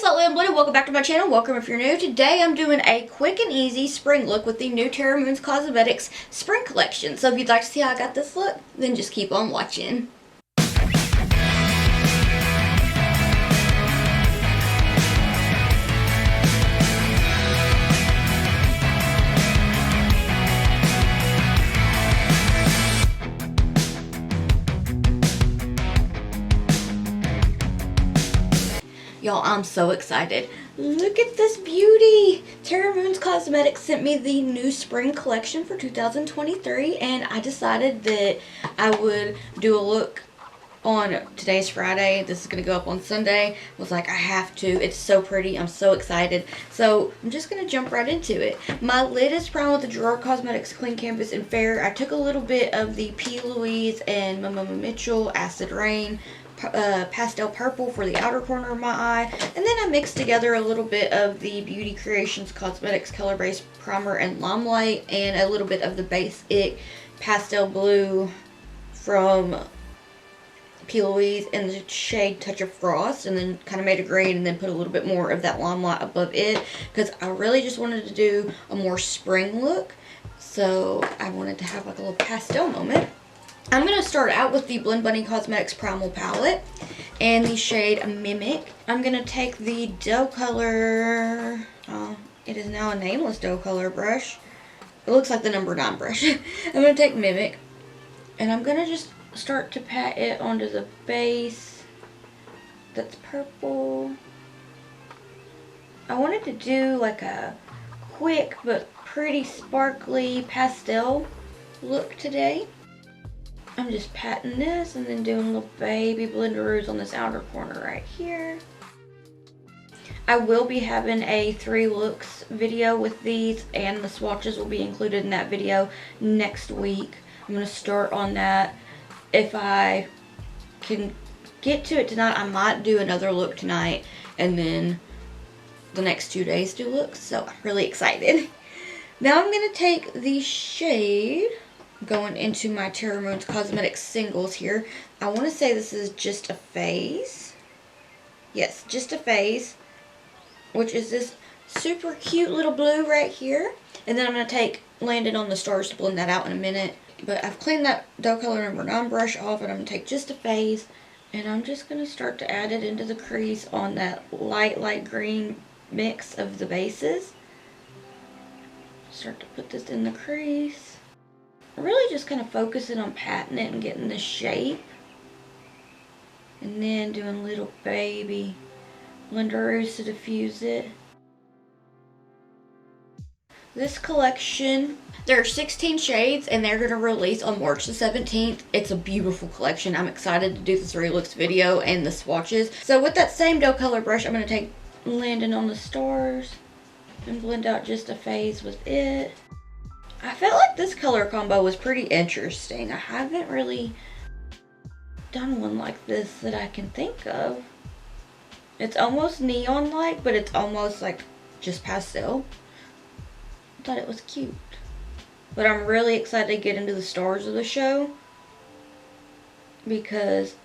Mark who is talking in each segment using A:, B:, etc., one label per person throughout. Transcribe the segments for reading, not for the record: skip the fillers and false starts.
A: Slightly Unblended, welcome back to my channel. Welcome if you're new. Today I'm doing a quick and easy spring look with the new Terra Moons Cosmetics spring collection. So if you'd like to see how I got this look, then just keep on watching. Y'all, I'm so excited. Look at this beauty! Terra Moons Cosmetics sent me the new spring collection for 2023, and I decided that I would do a look on today's Friday. This is going to go up on Sunday. I was like, I have to. It's so pretty. I'm so excited. So I'm just going to jump right into it. My lid is primed with the Terrra Cosmetics Clean Canvas in Fair. I took a little bit of the P. Louise and Mama Mitchell Acid Rain pastel purple for the outer corner of my eye, and then I mixed together a little bit of the Beauty Creations Cosmetics Color Base Primer and Limelight and a little bit of the Basic Pastel Blue from P. Louise in the shade Touch of Frost, and then kind of made a green and then put a little bit more of that Limelight above it because I really just wanted to do a more spring look, so I wanted to have like a little pastel moment. I'm going to start out with the Blend Bunny Cosmetics Primal Palette and the shade Mimic. I'm going to take the dough color, it is now a nameless dough color brush. It looks like the number 9 brush. I'm going to take Mimic and I'm going to just start to pat it onto the base that's purple. I wanted to do like a quick but pretty sparkly pastel look today. I'm just patting this and then doing little baby blenderoos on this outer corner right here. I will be having a 3 looks video with these, and the swatches will be included in that video next week. I'm going to start on that. If I can get to it tonight, I might do another look tonight and then the next 2 days do looks. So I'm really excited. Now I'm going to take the shade going into my Terra Moons Cosmetics singles here. I want to say this is Just a Phase. Yes, Just a Phase, which is this super cute little blue right here. And then I'm going to take Landing on the Stars to blend that out in a minute. But I've cleaned that dough color number 9 brush off, and I'm going to take Just a Phase, and I'm just going to start to add it into the crease on that light green mix of the bases. Start to put this in the crease. Really just kind of focusing on patting it and getting the shape, and then doing little baby blenderoos to diffuse it. This collection, there are 16 shades and they're going to release on March the 17th. It's a beautiful collection. I'm excited to do the 3 looks video and the swatches. So with that same dough color brush, I'm going to take Landing on the Stars and blend out Just a Phase with it. I felt like this color combo was pretty interesting. I haven't really done one like this that I can think of. It's almost neon-like, but it's almost like just pastel. I thought it was cute. But I'm really excited to get into the stars of the show, because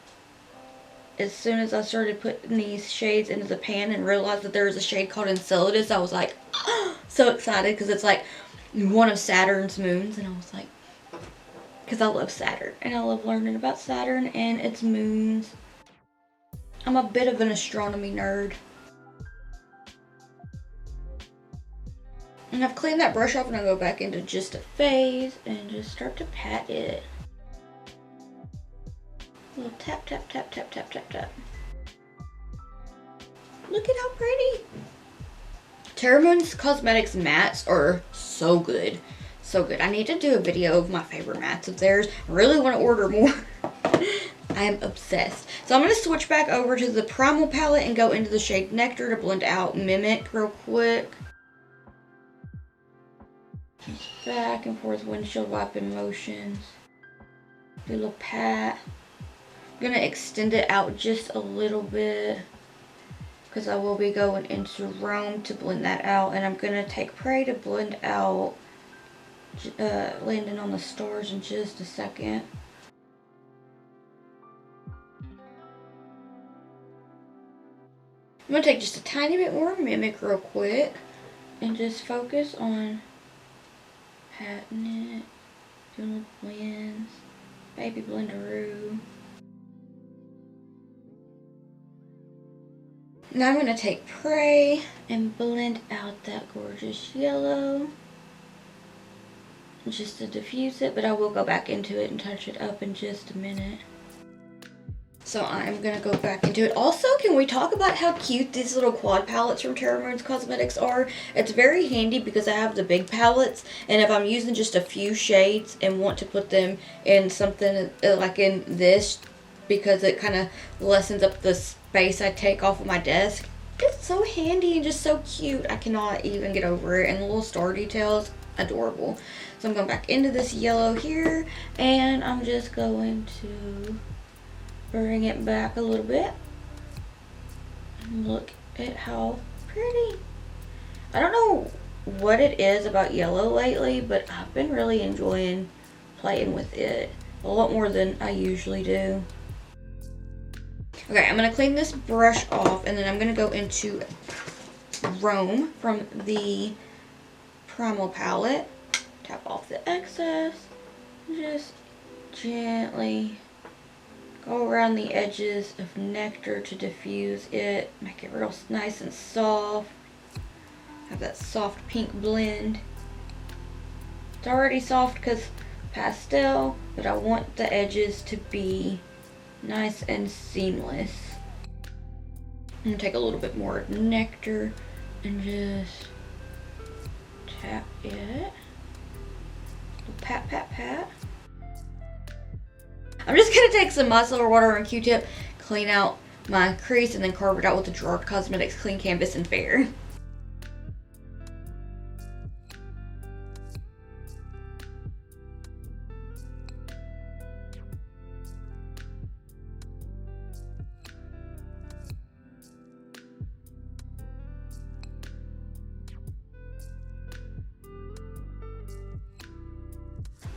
A: as soon as I started putting these shades into the pan and realized that there was a shade called Enceladus, I was like, so excited, because it's like one of Saturn's moons, and I was like, because I love Saturn and I love learning about Saturn and its moons. I'm a bit of an astronomy nerd. And I've cleaned that brush off, and I'll go back into Just a Phase and just start to pat it. A little tap, tap, tap, tap, tap, tap, tap. Look at how pretty. Terra Moons Cosmetics mattes are so good. So good. I need to do a video of my favorite mattes of theirs. I really want to order more. I am obsessed. So I'm going to switch back over to the Primal palette and go into the shade Nectar to blend out Mimic real quick. Back and forth windshield wiping motions. Do a little pat. I'm going to extend it out just a little bit, because I will be going into Rome to blend that out. And I'm going to take Prey to blend out Landing on the Stars in just a second. I'm going to take just a tiny bit more Mimic real quick and just focus on patting it, doing the blends, baby blenderoo. Now I'm going to take Prey and blend out that gorgeous yellow just to diffuse it, but I will go back into it and touch it up in just a minute. So I'm going to go back into it. Also, can we talk about how cute these little quad palettes from Terra Moons Cosmetics are? It's very handy because I have the big palettes, and if I'm using just a few shades and want to put them in something like in this, because it kind of lessens up the space I take off of my desk, it's so handy and just so cute. I cannot even get over it. And the little star details, adorable. So I'm going back into this yellow here, and I'm just going to bring it back a little bit. And look at how pretty. I don't know what it is about yellow lately, but I've been really enjoying playing with it a lot more than I usually do. Okay, I'm going to clean this brush off, and then I'm going to go into Rome from the Primal palette. Tap off the excess. Just gently go around the edges of Nectar to diffuse it. Make it real nice and soft. Have that soft pink blend. It's already soft because pastel, but I want the edges to be nice and seamless. I'm going to take a little bit more Nectar and just tap it. Pat, pat, pat. I'm just going to take some micellar water and Q-tip, clean out my crease, and then carve it out with the Terrra Cosmetics Clean Canvas and Fair.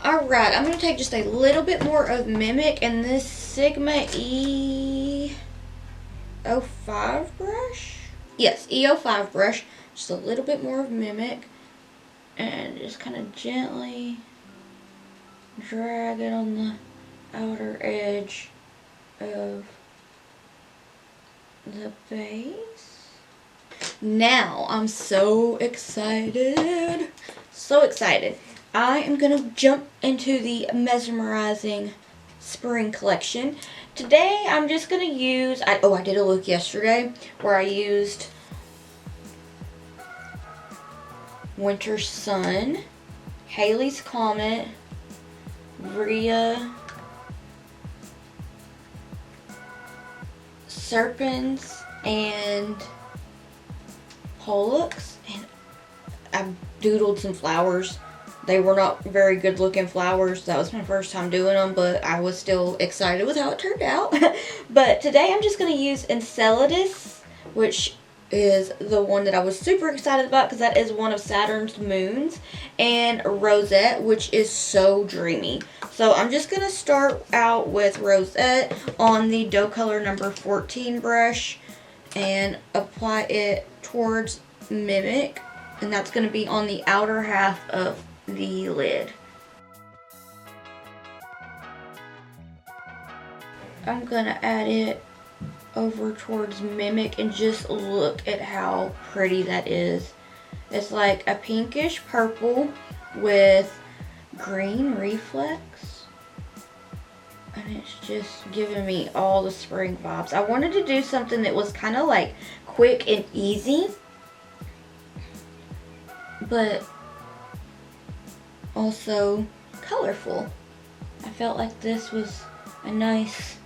A: Alright, I'm going to take just a little bit more of Mimic and this Sigma E05 brush. Yes, E05 brush. Just a little bit more of Mimic. And just kind of gently drag it on the outer edge of the base. Now, I'm so excited. So excited. I am going to jump into the mesmerizing spring collection. Today I'm just going to use, I did a look yesterday where I used Winter Sun, Halley's Comet, Rhea, Serpens, and Pollux, and I doodled some flowers. They were not very good looking flowers. That was my first time doing them, but I was still excited with how it turned out. But today I'm just going to use Enceladus, which is the one that I was super excited about because that is one of Saturn's moons, and Rosette, which is so dreamy. So I'm just going to start out with Rosette on the Doe Color number 14 brush and apply it towards Mimic, and that's going to be on the outer half of the lid. I'm gonna add it over towards Mimic and just look at how pretty that is. It's like a pinkish purple with green reflex, and it's just giving me all the spring vibes. I wanted to do something that was kind of like quick and easy, but also colorful. I felt like this was a nice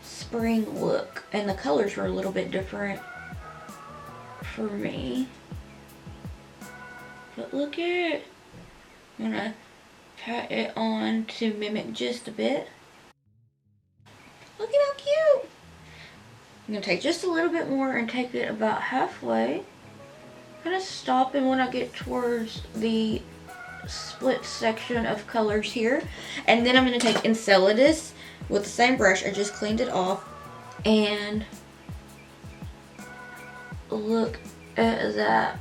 A: spring look, and the colors were a little bit different for me. But look at it. I'm gonna pat it on to Mimic just a bit. Look at how cute. I'm gonna take just a little bit more and take it about halfway. Kind of stopping when I get towards the split section of colors here, and then I'm going to take Enceladus with the same brush. I just cleaned it off and look at that.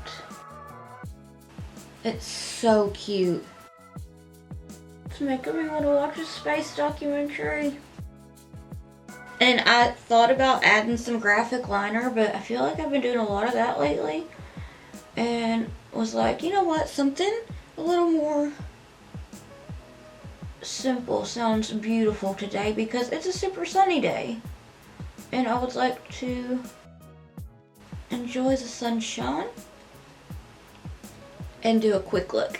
A: It's so cute. It's making me want to watch a space documentary. And I thought about adding some graphic liner, but I feel like I've been doing a lot of that lately. And was like, you know what, something a little more simple sounds beautiful today because it's a super sunny day. And I would like to enjoy the sunshine and do a quick look.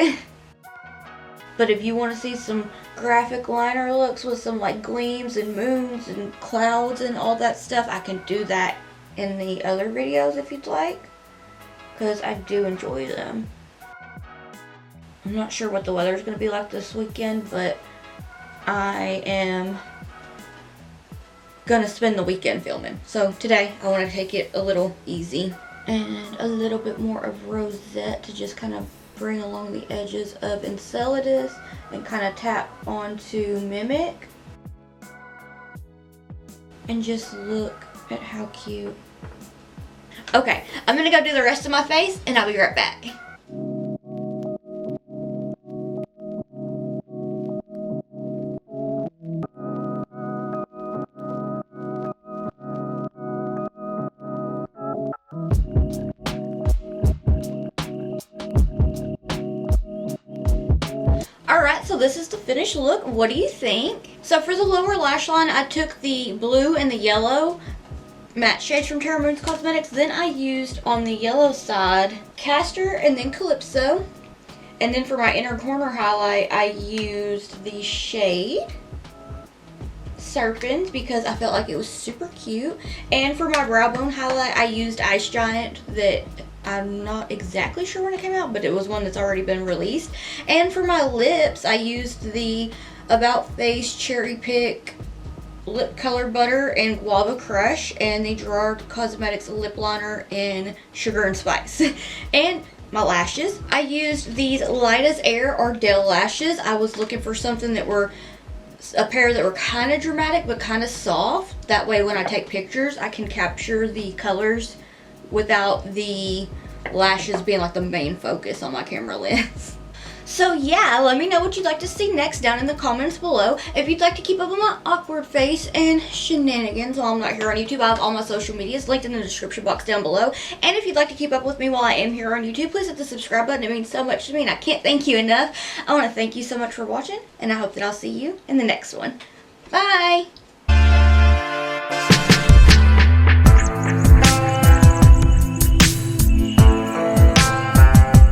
A: But if you want to see some graphic liner looks with some like gleams and moons and clouds and all that stuff, I can do that in the other videos if you'd like, because I do enjoy them. I'm not sure what the weather's going to be like this weekend, but I am going to spend the weekend filming. So today I want to take it a little easy and a little bit more of rosette to just kind of bring along the edges of Enceladus and kind of tap onto Mimic. And just look at how cute. Okay, I'm gonna go do the rest of my face and I'll be right back. Alright, so this is the finished look. What do you think? So for the lower lash line, I took the blue and the yellow matte shades from Terrra Cosmetics. Then I used on the yellow side Castor and then Calypso. And then for my inner corner highlight, I used the shade Serpent because I felt like it was super cute. And for my brow bone highlight, I used Ice Giant that I'm not exactly sure when it came out, but it was one that's already been released. And for my lips, I used the About Face Cherry Pick Lip Color Butter and Guava Crush and the Terrra Cosmetics Lip Liner in Sugar and Spice. And my lashes, I used these Light as Air Ardell lashes. I was looking for something that were a pair that were kind of dramatic but kind of soft. That way when I take pictures, I can capture the colors without the lashes being like the main focus on my camera lens. So yeah, let me know what you'd like to see next down in the comments below. If you'd like to keep up with my awkward face and shenanigans while I'm not here on YouTube, I have all my social medias linked in the description box down below. And if you'd like to keep up with me while I am here on YouTube, please hit the subscribe button. It means so much to me and I can't thank you enough. I want to thank you so much for watching and I hope that I'll see you in the next one. Bye!